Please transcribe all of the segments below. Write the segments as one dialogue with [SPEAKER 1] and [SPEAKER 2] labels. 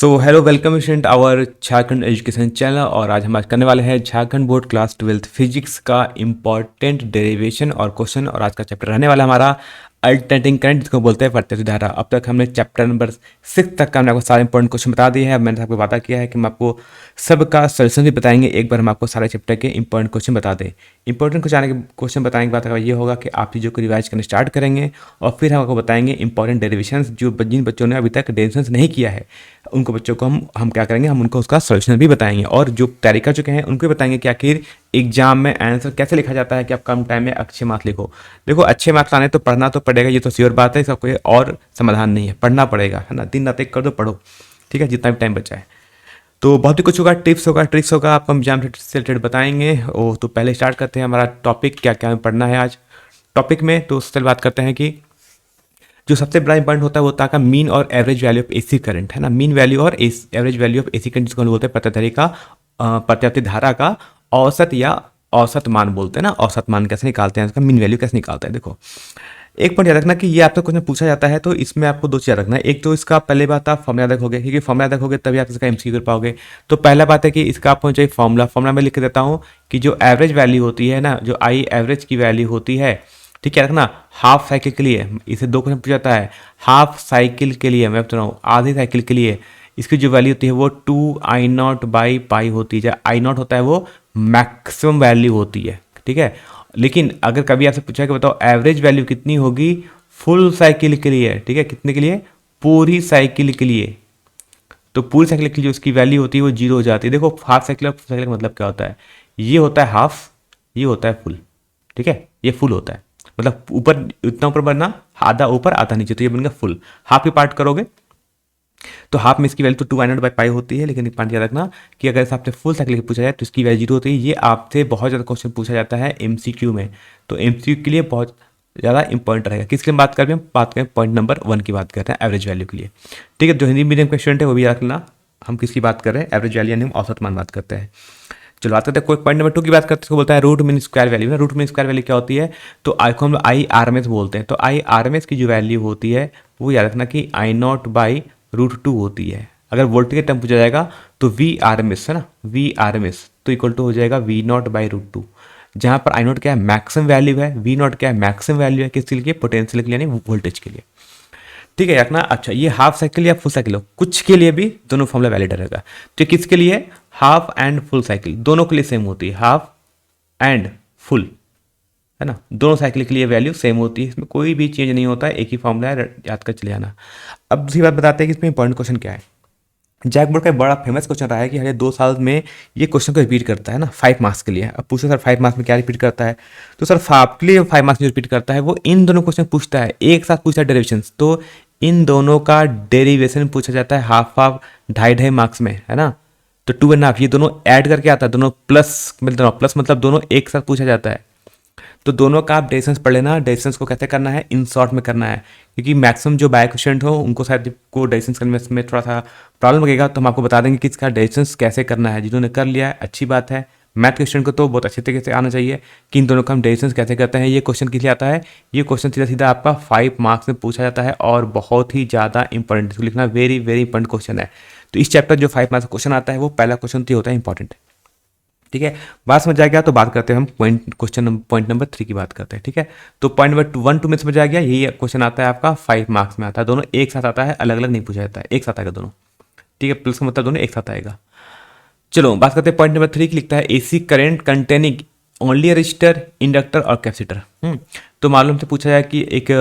[SPEAKER 1] So hello welcome student our Jharkhand education channel. और आज हम बात करने वाले हैं Jharkhand board class 12th physics का इम्पॉर्टेंट डेरिवेशन और क्वेश्चन। और आज का चैप्टर रहने वाला हमारा अल्टरनेटिंग करंट, जिसको बोलते हैं प्रत्यावर्ती धारा। अब तक हमने चैप्टर नंबर 6 तक का हमने आपको सारे इंपॉर्टेंट क्वेश्चन बता दिए हैं। अब मैंने आपको वादा किया है कि हम आपको सबका सोल्यूशन भी बताएंगे। एक बार हम आपको सारे चैप्टर के इंपॉर्टेंट क्वेश्चन बता दें। इंपॉर्टेंट क्वेश्चन बताने के बाद ये होगा कि आप चीज़ों को रिवाइज करना स्टार्ट करेंगे और फिर हम आपको बताएंगे इंपॉर्टेंट डेरिवेशंस जो जिन बच्चों ने अभी तक डेरिवेशंस नहीं किया है उनको बच्चों को हम क्या करेंगे, हम उनको उसका सोल्यूशन भी बताएंगे। और जो तैयारी कर चुके हैं उनको भी बताएंगे कि आखिर एग्जाम में आंसर कैसे लिखा जाता है कि आप कम टाइम में अच्छे मार्क्स लिखो। देखो, अच्छे मार्क्स लाने तो पढ़ना तो पड़ेगा, ये तो श्योर बात है, इसका कोई और समाधान नहीं है, पढ़ना पड़ेगा, है ना। दिन रात एक कर दो, पढ़ो, ठीक है, जितना भी टाइम बचा है। तो बहुत ही कुछ होगा, टिप्स होगा, ट्रिक्स होगा, आपको हम एग्जाम से रिलेटेड बताएंगे। ओ तो पहले स्टार्ट करते हैं हमारा टॉपिक, क्या क्या हमें पढ़ना है आज टॉपिक में। तो उससे बात करते हैं कि जो सबसे बड़ा इंपॉर्टेंट होता है वो होता है मीन और average value of AC current, है ना। मीन वैल्यू और average value of AC current, जिसको हम बोलते हैं प्रत्यावर्ती धारा का औसत या औसत मान बोलते हैं ना। औसत मान कैसे निकालते हैं, इसका मीन वैल्यू कैसे निकालते हैं। देखो, एक पॉइंट याद रखना कि ये आपसे क्वेश्चन पूछा जाता है तो इसमें आपको दो चीज़ याद रखना है। एक तो इसका पहले बात आप फॉर्मुला याद रखोगे, क्योंकि फॉर्मुला याद रखोगे तभी आप इसका एमसीक्यू कर पाओगे। तो पहला बात है कि इसका आपको चाहिए फॉर्मुला में लिख देता हूँ कि जो एवरेज वैल्यू होती है ना, जो आई एवरेज की वैल्यू होती है, ठीक है, रखना हाफ साइकिल के लिए। इसे दो क्वेश्चन पूछा जाता है। हाफ साइकिल के लिए मैं बता रहा हूँ, आधी साइकिल के लिए इसकी जो वैल्यू होती है वो 2I0/पाई होती है। I0 होता है वो मैक्सिमम वैल्यू होती है, ठीक है। लेकिन अगर कभी आपसे पूछा कि बताओ एवरेज वैल्यू कितनी होगी फुल साइकिल के लिए, ठीक है, कितने के लिए, पूरी साइकिल के लिए, तो पूरी साइकिल की जो उसकी वैल्यू होती है वो 0 हो जाती है। देखो, हाफ साइकिल और फुल साइकिल का मतलब क्या होता है, ये होता है हाफ, ये होता है फुल, ठीक है, ये फुल होता है, मतलब ऊपर इतना ऊपर बनना, आधा ऊपर आधा नीचे, तो ये बनेगा फुल। हाफ की पार्ट करोगे तो हाफ में इसकी वैल्यू तो 2I0/पाई होती है। लेकिन पॉइंट याद रखना कि अगर आपसे फुल साइकिल पूछा जाए तो इसकी वैल्यू 0 होती है। ये आपसे बहुत ज़्यादा क्वेश्चन पूछा जाता है एमसीक्यू में, तो एमसीक्यू के लिए बहुत ज़्यादा इंपॉर्टेंट रहेगा। किसके लिए बात कर रहे हैं, हम बात करें पॉइंट नंबर 1 की बात कर रहे हैं, एवरेज वैल्यू के लिए, ठीक है। जो हिंदी मीडियम के स्टूडेंट है वो भी याद रखना, हम किसकी बात कर रहे हैं, एवरेज वैल्यू यानी हम औसत मान बात करते हैं। चलो बात करते हैं कोई पॉइंट नंबर 2 की बात करते हैं, उसको बोलता है रूट मीन स्क्वायर वैल्यू ना। रूट मीन स्क्वायर वैल्यू क्या होती है, तो आई को हम IRMS बोलते हैं। तो IRMS की जो वैल्यू होती है वो याद रखना कि I0/√2 होती है। अगर वोल्ट के टर्म पूछा जाएगा तो VRMS है ना, VRMS तो इक्वल टू हो जाएगा V0/√2, जहाँ पर I0 क्या है, मैक्सिमम वैल्यू है, V0 क्या है, मैक्सिमम वैल्यू है किसके लिए, पोटेंशियल के लिए, यानी वोल्टेज के लिए, ठीक है रखना। अच्छा, ये हाफ साइकिल या फुल साइकिल हो, कुछ के लिए भी दोनों फॉर्मूला वैलिड रहेगा। तो किसके लिए, हाफ एंड फुल साइकिल दोनों के लिए सेम होती है, हाफ एंड फुल, है ना, दोनों साइकिल के लिए वैल्यू सेम होती है, इसमें कोई भी चेंज नहीं होता है, एक ही फॉर्मूला है, याद कर चले आना। अब दूसरी बात बताते हैं कि इसमें इंपॉर्टेंट क्वेश्चन क्या है। जैक बोर्ड का एक बड़ा फेमस क्वेश्चन रहा है कि हर 2 साल में ये क्वेश्चन को रिपीट करता है ना, 5 मार्क्स के लिए। अब पूछो सर 5 मार्क्स में क्या रिपीट करता है, तो सर आपके लिए 5 मार्क्स में रिपीट करता है वो इन दोनों क्वेश्चन पूछता है, एक साथ पूछता है डेरिवेशन। तो इन दोनों का डेरिवेशन पूछा जाता है हाफ हाफ, 2.5 मार्क्स में, है ना। तो 2.5 ये दोनों ऐड करके आता है, दोनों प्लस मतलब दोनों एक साथ पूछा जाता है। तो दोनों का आप डेरिवेशंस पढ़ लेना। डेरिवेशंस को कैसे करना है, इन शॉर्ट में करना है, क्योंकि मैक्सिमम जो बायो स्टूडेंट हो उनको शायद को डेरिवेशंस करने में थोड़ा सा प्रॉब्लम लगेगा, तो हम आपको बता देंगे कि इसका डेरिवेशंस कैसे करना है। जिन्होंने कर लिया है अच्छी बात है, मैथ के स्टूडेंट को तो बहुत अच्छे तरीके से आना चाहिए कि इन दोनों का हम डेरिवेशंस कैसे करते हैं। ये क्वेश्चन किस लिए आता है, ये क्वेश्चन सीधा सीधा आपका 5 मार्क्स में पूछा जाता है और बहुत ही ज़्यादा इंपॉर्टेंट, इसको लिखना वेरी वेरी इंपॉर्टेंट क्वेश्चन है। तो इस चैप्टर जो 5 मार्क्स का क्वेश्चन आता है वो पहला क्वेश्चन तो होता है इंपॉर्टेंट, ठीक है। बात समझ आ गया तो बात करते हैं हम पॉइंट नंबर 3 की बात करते हैं, ठीक है। तो पॉइंट नंबर 1-2 में समझ आ गया, यही क्वेश्चन आता है आपका 5 मार्क्स में आता है, दोनों एक साथ आता है, अलग अलग नहीं पूछा जाता है, एक साथ आएगा दोनों, ठीक है। प्लस का मतलब दोनों एक साथ आएगा। चलो बात करते हैं पॉइंट नंबर 3 की, लिखता है AC current containing only register, inductor और कैपेसिटर। तो मालूम से पूछा जाए कि एक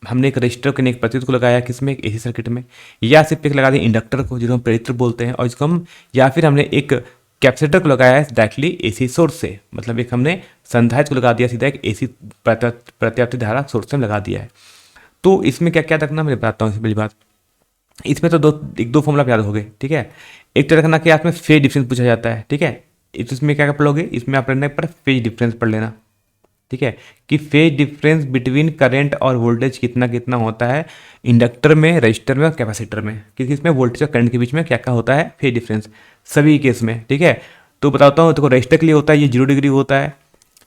[SPEAKER 1] हमने एक रजिस्टर के एक प्रतिरोध को लगाया किसमें, एक एसी सर्किट में, या सिर्फ एक लगा दिया इंडक्टर को जिसको हम प्रेरित्र बोलते हैं, और इसको हम, या फिर हमने एक कैपेसिटर को लगाया है डायरेक्टली एसी सोर्स से, मतलब एक हमने संधारित्र को लगा दिया सीधा एक एसी प्रत्यावर्ती धारा सोर्स से लगा दिया है। तो इसमें क्या क्या रखना मैं बताता हूँ। पहली बात, इसमें तो एक दो फॉर्मूला याद हो गए, ठीक है। एक तो रखना कि आपने फेज डिफरेंस पूछा जाता है, ठीक है। इसमें क्या पढ़ लोगे, इसमें आप पढ़ने पर फेज डिफरेंस पढ़ लेना, ठीक है, कि फेज डिफरेंस बिटवीन करंट और वोल्टेज कितना कितना होता है इंडक्टर में, रजिस्टर में और कैपेसिटर में, क्योंकि इसमें वोल्टेज और करंट के बीच में क्या क्या होता है, फेज डिफरेंस सभी केस में, ठीक है। तो बताता हूँ, देखो रजिस्टर के लिए होता है ये 0 डिग्री होता है,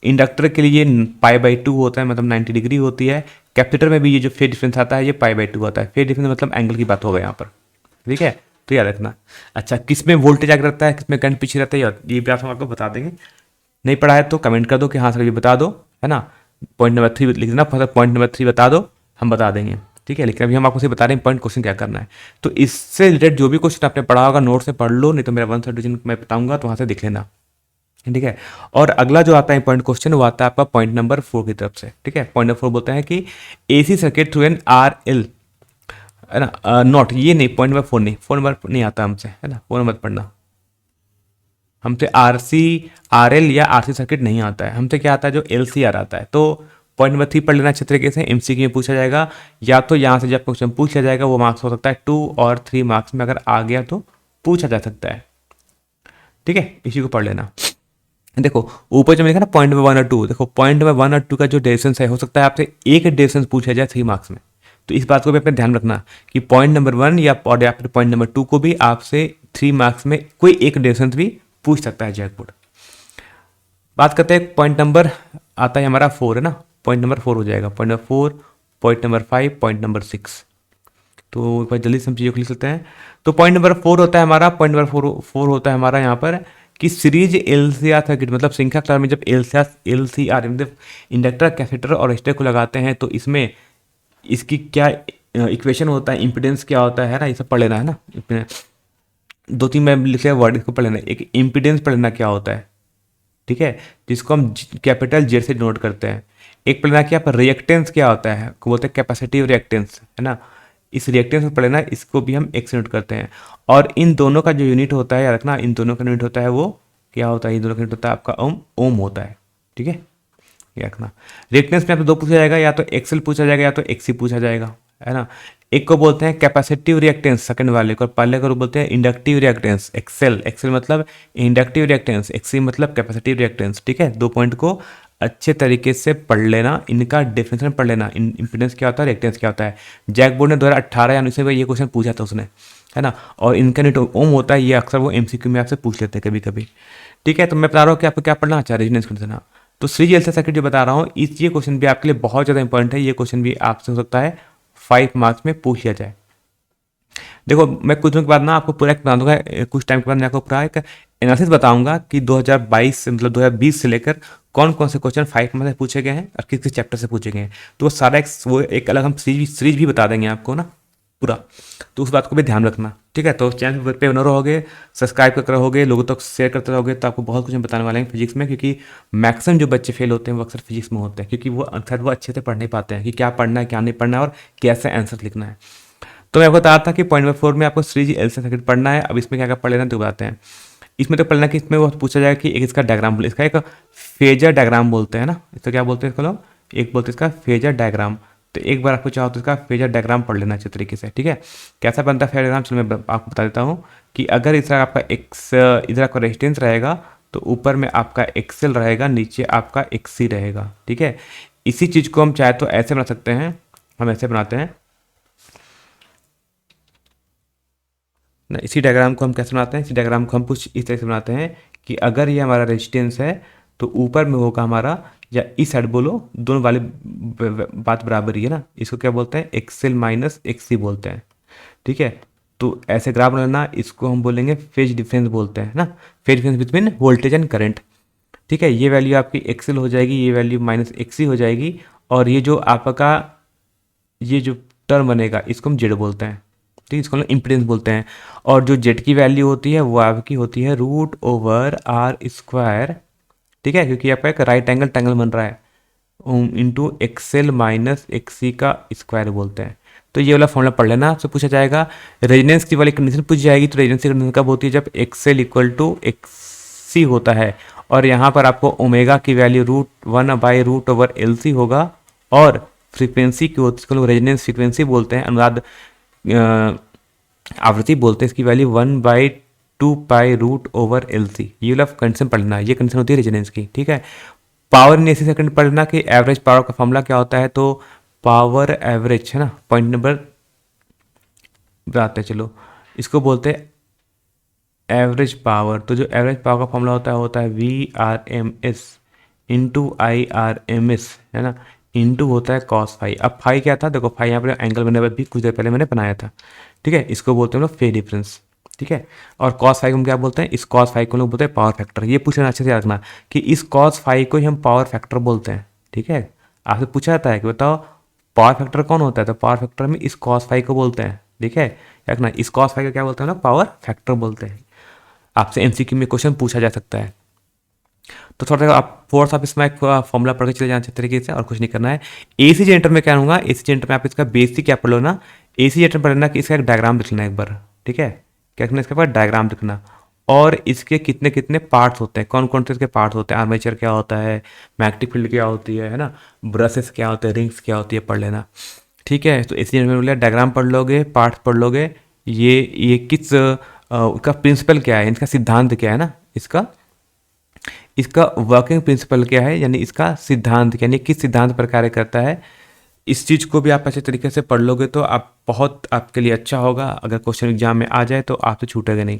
[SPEAKER 1] इंडक्टर के लिए π/2 होता है, मतलब 90 डिग्री होती है। कैपेसिटर में भी ये जो फेज डिफरेंस आता है ये π/2 आता है। फेज डिफरेंस मतलब एंगल की बात होगा यहाँ पर, ठीक है। तो याद रखना। अच्छा, किस में वोल्टेज आगे रहता है, किस में करंट पीछे रहता है, ये भी आप आपको बता देंगे। नहीं पढ़ा है तो कमेंट कर दो कि हाँ सर ये बता दो, है ना। पॉइंट नंबर 3 लिख देना, पॉइंट नंबर 3 बता दो, हम बता देंगे, ठीक है। लेकिन अभी हम आपको सिर्फ बता रहे हैं पॉइंट क्वेश्चन क्या करना है। तो इससे रिलेटेड जो भी क्वेश्चन आपने पढ़ा होगा नोट से पढ़ लो, नहीं तो मेरा 1 डिवीजन मैं बताऊंगा तो वहाँ से देख लेना, ठीक है। और अगला जो आता है पॉइंट क्वेश्चन वो आता है आपका पॉइंट नंबर 4 की तरफ से, ठीक है। पॉइंट नंबर 4 बोलता है कि AC circuit through N R L, है ना। नॉट, ये नहीं, पॉइंट नंबर 4 नहीं, 4 नंबर नहीं आता हमसे, है ना, 4 नंबर पढ़ना। हमसे आर सी आर एल या आर सी सर्किट नहीं आता है, हमसे क्या आता है, जो एल सी आर आता है। तो पॉइंट नंबर 3 पढ़ लेना अच्छे तरीके से, एमसीक्यू में पूछा जाएगा, या तो यहाँ से जब क्वेश्चन पूछ लिया जाएगा वो मार्क्स हो सकता है 2 और 3 मार्क्स में, अगर आ गया तो पूछा जा सकता है, ठीक है। इसी को पढ़ लेना। देखो ऊपर जो लिखा ना पॉइंट नंबर 1 और 2, देखो पॉइंट नंबर 1 और 2 का जो डिस्टेंस है, हो सकता है आपसे एक डिस्टेंस पूछा जाए 3 मार्क्स में। तो इस बात को भी अपने ध्यान रखना कि पॉइंट नंबर 1 या फिर पॉइंट नंबर 2 को भी आपसे 3 मार्क्स में कोई एक डिस्टेंस भी पूछ सकता है जैकपॉट। बात करते हैं पॉइंट नंबर आता है हमारा 4, है ना। पॉइंट नंबर 4 हो जाएगा, point number 4, point number 5, point number 6। तो एक बार जल्दी से हम चीज़ों को लिख सकते हैं। तो पॉइंट नंबर 4 होता है हमारा, पॉइंट नंबर 4 होता है हमारा यहाँ पर कि सीरीज एलसीआर सर्किट, मतलब श्रृंखला में जब एलसीआर मतलब इंडक्टर, कैपेसिटर और रेजिस्टर को लगाते हैं तो इसमें इसकी क्या इक्वेशन होता है, इंपिडेंस क्या होता है ना, ये सब पढ़ लेना, है ना। 2-3 मैं लिखे वर्ड, इसको पढ़ लेना। एक इंपिडेंस पढ़ लेना क्या होता है, ठीक है, जिसको हम कैपिटल जेड से डिनोट करते हैं। एक पढ़ना क्या पर रिएक्टेंस क्या होता है, को बोलते हैं कैपेसिटिव रिएक्टेंस, है ना। इस रिएक्टेंस में पढ़ना, इसको भी हम एक्स नोट करते हैं। और इन दोनों का जो यूनिट होता है, याद रखना, इन दोनों का यूनिट होता है वो क्या होता है, इन दोनों का यूनिट होता है आपका ओम होता है, ठीक है, ये रखना। रिएक्टेंस में आपसे 2 पूछा जाएगा, या तो एक्सएल पूछा जाएगा या तो एक्सी पूछा जाएगा, है ना। एक को बोलते हैं कैपेसिटिव रिएक्टेंस सेकंड वाले को, और पहले को बोलते हैं इंडक्टिव रिएक्टेंस एक्सएल। एक्सएल मतलब इंडक्टिव रिएक्टेंस, एक्सी मतलब कैपेसिटिव रिएक्टेंस, ठीक है। 2 पॉइंट को अच्छे तरीके से पढ़ लेना, इनका डेफिनेशन पढ़ लेना, इंपिडेंस क्या होता है, रिएक्टेंस क्या होता है। जैक बोर्ड ने 2018 या 19 में ये क्वेश्चन पूछा था उसने, है ना। और इनका यूनिट ओम होता है, ये अक्सर वो एमसीक्यू में आपसे पूछ लेते हैं कभी कभी, ठीक है। तो मैं बता रहा हूँ कि आपको क्या पढ़ना अच्छा रेजिस्टेंस कंडीशन। तो सीरीज एलसी सर्किट जो बता रहा हूँ, ये क्वेश्चन भी आपके लिए बहुत ज़्यादा इंपॉर्टेंट है। ये क्वेश्चन भी आपसे हो सकता है 5 मार्क्स में पूछ लिया जाए। देखो मैं कुछ दिनों के बाद ना आपको पूरा एक बता दूंगा, कुछ टाइम के बाद मैं आपको पूरा एक एनालिसिस बताऊंगा कि 2022 से मतलब 2020 से लेकर कौन कौन से क्वेश्चन 5 मार्क्स से पूछे गए हैं और किस किस चैप्टर से पूछे गए हैं। तो वो सारा वो एक अलग हम सीरीज भी बता देंगे आपको ना पूरा। तो उस बात को भी ध्यान रखना, ठीक है। तो चैनल पे बने रहोगे, सब्सक्राइब करते रहोगे, लोगों तक शेयर करते रहोगे, तो आपको बहुत कुछ हम बताने वाले हैं फिजिक्स में। क्योंकि मैक्सिमम जो बच्चे फेल होते हैं वो अक्सर फिजिक्स में होते हैं, क्योंकि वो अक्सर वो अच्छे से पढ़ नहीं पाते हैं कि क्या पढ़ना है क्या नहीं पढ़ना है और कैसे आंसर लिखना है। तो मैं आपको बता रहा था कि पॉइंट नंबर 4 में आपको सीरीज एलसी सर्किट पढ़ना है। अब इसमें क्या क्या पढ़ लेना तो बताते हैं। इसमें तो पढ़ना कि इसमें वो पूछा जाएगा कि एक इसका डायग्राम, इसका एक फेजर डायग्राम बोलते हैं ना, इसका क्या बोलते हैं इसको लोग, एक बोलते हैं इसका फेजर डायग्राम। तो एक बार आपको चाहो तो इसका फेजर डायग्राम पढ़ लेना अच्छे तरीके से, ठीक है। कैसा बनता है फेजर डायग्राम, चलो मैं आपको बता देता हूँ कि अगर इस तरह आपका एक्स, इधर आपका रेजिस्टेंस रहेगा तो ऊपर में आपका एक्सएल रहेगा, नीचे आपका एक्सी रहेगा, ठीक है। इसी चीज़ को हम चाहे तो ऐसे बना सकते हैं, हम ऐसे बनाते हैं ना। इसी डायग्राम को हम कैसे बनाते हैं, इसी डायग्राम को हम कुछ इस तरह से बनाते हैं कि अगर ये हमारा रेजिस्टेंस है तो ऊपर में होगा हमारा, या इस साइड बोलो, दोनों वाले बात बराबर ही है ना। इसको क्या बोलते हैं, एक्सएल माइनस एक्सी बोलते हैं, ठीक है। तो ऐसे ग्राफ बनाना, इसको हम बोलेंगे फेज डिफरेंस बोलते हैं ना, phase difference between voltage and current, ठीक है। ये वैल्यू आपकी एक्सएल हो जाएगी, ये वैल्यू माइनस एक्सी हो जाएगी, और ये जो आपका ये जो टर्म बनेगा इसको हम जेड बोलते हैं, ठीक है, इसको हम इंपिडेंस बोलते हैं। और जो जेड की वैल्यू होती है वो आपकी होती है रूट ओवर आर स्क्वायर, ठीक है, क्योंकि आपका एक राइट एंगल ट्रायंगल बन रहा है, इंटू एक्सएल माइनस एक्सी का स्क्वायर बोलते हैं। तो ये वाला फॉर्मूला पढ़ लेना, आपसे पूछा जाएगा। रेजिडेंस की वाली कंडीशन पूछ जाएगी, तो रेजिडेंस की कंडीशन कब होती है, जब एक्सएल इक्वल टू एक्सी होता है, और यहाँ पर आपको ओमेगा की वैल्यू √1/√एल सी होगा, और फ्रीक्वेंसी की होती है, इसको लोग रेजिडेंस फ्रीक्वेंसी बोलते हैं, अनुनाद आवृत्ति बोलते हैं, इसकी वैल्यू 1/2π√एल सी। ये वाला कंडीशन पढ़ना, ये कंडीशन होती है रेजिडेंस की, ठीक है। पावर इन एसी सेकंड पढ़ना कि एवरेज पावर का फॉर्मूला क्या होता है, तो पावर एवरेज, है ना, पॉइंट नंबर बताते हैं, चलो इसको बोलते हैं एवरेज पावर। तो जो एवरेज पावर का फॉर्मूला होता है VRMS इंटू IRMS, है ना, इंटू होता है कॉस फाई। अब फाई क्या था, देखो फाई यहाँ पर एंगल बनने पर भी कुछ देर पहले मैंने बनाया था, ठीक है। इसको बोलते हैं हम लोग फेज डिफरेंस, ठीक है। और कॉस फाई को हम क्या बोलते हैं, इस कॉस फाई को लोग बोलते हैं पावर फैक्टर। ये पूछना अच्छे से रखना कि इस कॉस फाई को ही हम पावर फैक्टर बोलते हैं। ठीक है, आपसे पूछा जाता है कि बताओ पावर फैक्टर कौन होता है, तो पावर फैक्टर में इस कॉस फाई को बोलते हैं। ठीक है, रखना इस कॉस फाई को क्या बोलते हैं ना, पावर फैक्टर बोलते हैं। आपसे एमसीक्यू में क्वेश्चन पूछा जा सकता है। तो थोड़ा सा आप फोर्स आप इसमें एक फॉर्मूला पढ़ के चले जाना अच्छे तरीके से, और कुछ नहीं करना है। एसी जनरेटर में क्या होगा, एसी जनरेटर में आप इसका बेसिक क्या पढ़ लो ना, एसी जनरेटर पढ़ लेना कि इसका एक डायग्राम लिख लेना एक बार। ठीक है, क्या लिखना, इसके पास डायग्राम लिखना, और इसके कितने कितने पार्ट्स होते हैं, कौन कौन से इसके पार्ट्स होते हैं, आर्मेचर क्या होता है, मैग्नेटिक फील्ड क्या होती है ना, ब्रशेस क्या होते हैं, रिंग्स क्या होती है, पढ़ लेना। ठीक है, तो एसी जनरेटर में डायग्राम पढ़ लोगे, पार्ट्स पढ़ लोगे, ये किस उसका प्रिंसिपल क्या है, इसका सिद्धांत क्या है ना, इसका इसका वर्किंग प्रिंसिपल क्या है, यानी इसका सिद्धांत यानी किस सिद्धांत पर कार्य करता है। इस चीज़ को भी आप अच्छे तरीके से पढ़ लोगे तो आप बहुत आपके लिए अच्छा होगा। अगर क्वेश्चन एग्जाम में आ जाए तो आप तो छूटेगा नहीं।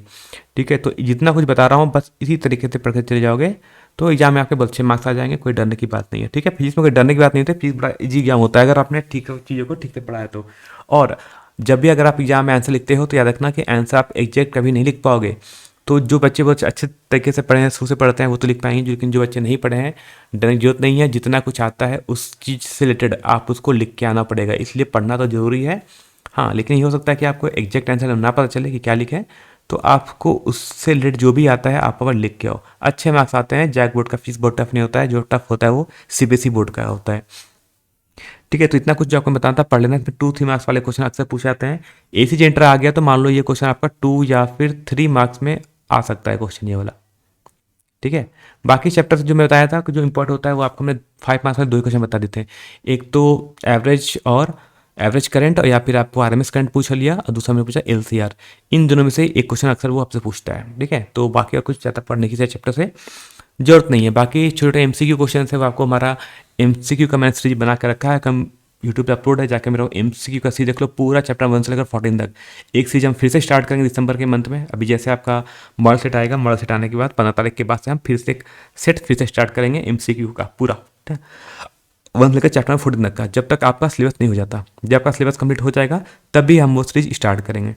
[SPEAKER 1] ठीक है, तो जितना कुछ बता रहा हूँ बस इसी तरीके से पढ़ के चले जाओगे तो एग्जाम में आपके बहुत अच्छे मार्क्स आ जाएंगे, कोई डरने की बात नहीं है। ठीक है, फिजिक्स में कोई डरने की बात नहीं होती, फिजिक्स बड़ा इजी एग्जाम होता है अगर आपने ठीक चीज़ों को ठीक से पढ़ा है तो। और जब भी अगर आप एग्जाम में आंसर लिखते हो तो याद रखना कि आंसर आप एग्जैक्ट कभी नहीं लिख पाओगे। तो जो बच्चे बहुत अच्छे तरीके से पढ़े हैं, शुरू से पढ़ते हैं, वो तो लिख पाएंगे, लेकिन जो बच्चे नहीं पढ़े हैं डरने की जरूरत नहीं है। जितना कुछ आता है उस चीज़ से रिलेटेड आप उसको लिख के आना पड़ेगा, इसलिए पढ़ना तो जरूरी है। हाँ, लेकिन ये हो सकता है कि आपको एग्जैक्ट आंसर ना पता चले कि क्या लिखें, तो आपको उससे रिलेटेड जो भी आता है आप अगर लिख के आओ, अच्छे मार्क्स आते हैं। जैक बोर्ड का फीस बहुत टफ नहीं होता है, जो टफ होता है वो सीबीएसई बोर्ड का होता है। ठीक है, तो इतना कुछ जो आपको बताना था पढ़ लेना। फिर 2-3 मार्क्स वाले क्वेश्चन अक्सर पूछे जाते हैं। एसी जेंटर आ गया तो मान लो ये क्वेश्चन आपका 2 या फिर 3 मार्क्स में आ सकता है क्वेश्चन ये वाला। ठीक है, बाकी चैप्टर जो मैं बताया था कि जो इंपॉर्टेंट होता है वो आपको हमने 5 मार्क्स में 2 ही क्वेश्चन बता देते हैं। एक तो एवरेज और एवरेज करंट, और या फिर आपको आरएमएस करंट पूछ लिया, और दूसरा मैंने पूछा एलसीआर। इन दोनों में से एक क्वेश्चन अक्सर वो आपसे पूछता है। ठीक है, तो बाकी और कुछ ज़्यादा पढ़ने की चैप्टर से जरूरत नहीं है। बाकी छोटे एमसीक्यू क्वेश्चन है वो आपको हमारा एमसीक्यू का मैंने सीरीज बना के रखा है, कम यूट्यूब पे अपलोड है, जाकर मेरा एमसीक्यू का सीरीज देख लो, पूरा चैप्टर 1 से लेकर 14 तक। एक सीरीज हम फिर से स्टार्ट करेंगे दिसंबर के मंथ में। अभी जैसे आपका मॉडल सेट आएगा, मॉडल सेट आने के बाद 15 तारीख के बाद से हम फिर से एक सेट फिर से स्टार्ट करेंगे एमसीक्यू का पूरा। ठीक है, 1 से लेकर चैप्टर 14 तक का, जब तक आपका सिलेबस नहीं हो जाता। जब आपका सिलेबस कंप्लीट हो जाएगा तभी हम वो सीरीज स्टार्ट करेंगे,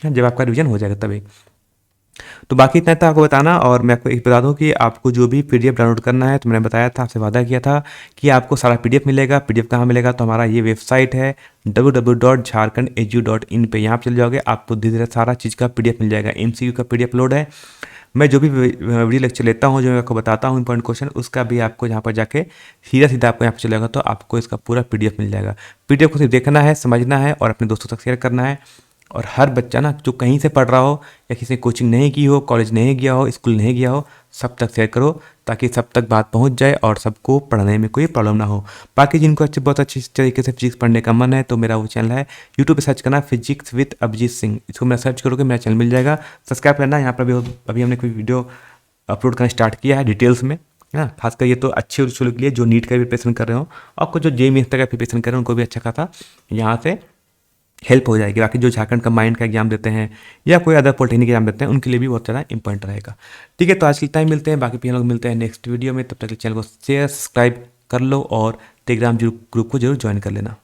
[SPEAKER 1] जब आपका रिवीजन हो जाएगा तभी। तो बाकी इतना था आपको बताना। और मैं आपको एक बता दूं कि आपको जो भी पीडीएफ डाउनलोड करना है, तो मैंने बताया था, आपसे वादा किया था कि आपको सारा पीडीएफ मिलेगा। पीडीएफ कहाँ मिलेगा, तो हमारा ये वेबसाइट है www.jharkhandedu.in पे, यहाँ चले जाओगे आपको धीरे धीरे सारा चीज़ का पीडीएफ मिल जाएगा। एमसीक्यू का पीडीएफ लोड है, मैं जो भी वीडियो लेक्चर लेता हूँ, जो मैं आपको बताता हूँ इंपॉर्टेंट क्वेश्चन, उसका भी आपको यहाँ पर जाके सीधा सीधा आपको यहाँ पर चलेगा तो आपको इसका पूरा पीडीएफ मिल जाएगा। पीडीएफ को सिर्फ देखना है, समझना है और अपने दोस्तों तक शेयर करना है। और हर बच्चा ना जो कहीं से पढ़ रहा हो या किसी ने कोचिंग नहीं की हो, कॉलेज नहीं गया हो, स्कूल नहीं गया हो, सब तक शेयर करो ताकि सब तक बात पहुंच जाए और सबको पढ़ने में कोई प्रॉब्लम ना हो। बाकी जिनको बहुत अच्छी तरीके से फिजिक्स पढ़ने का मन है तो मेरा वो चैनल है, यूट्यूब पे सर्च करना फिजिक्स विद अभिजीत सिंह, इसको मैं सर्च करोगे मेरा चैनल मिल जाएगा। सब्सक्राइब करना, यहाँ पर अभी हमने कोई वीडियो अपलोड करना स्टार्ट किया है डिटेल्स में, है ना। खासकर ये तो अच्छे उच्चों के लिए जो नीट का प्रिपरेशन कर रहे हो और कुछ जो जेईई मेंस का प्रिपरेशन कर रहे हो उनको भी अच्छा खासा यहाँ से हेल्प हो जाएगी। बाकी जो झारखंड कंबाइंड का एग्जाम देते हैं या कोई अदर पॉलिटेक्निक एग्जाम देते हैं उनके लिए भी बहुत ज़्यादा इंपॉर्टेंट रहेगा। ठीक है, तो आज के टाइम मिलते हैं, बाकी लोग मिलते हैं नेक्स्ट वीडियो में। तब तक चैनल को शेयर सब्सक्राइब कर लो और टेलीग्राम ग्रुप को जरूर ज्वाइन कर लेना।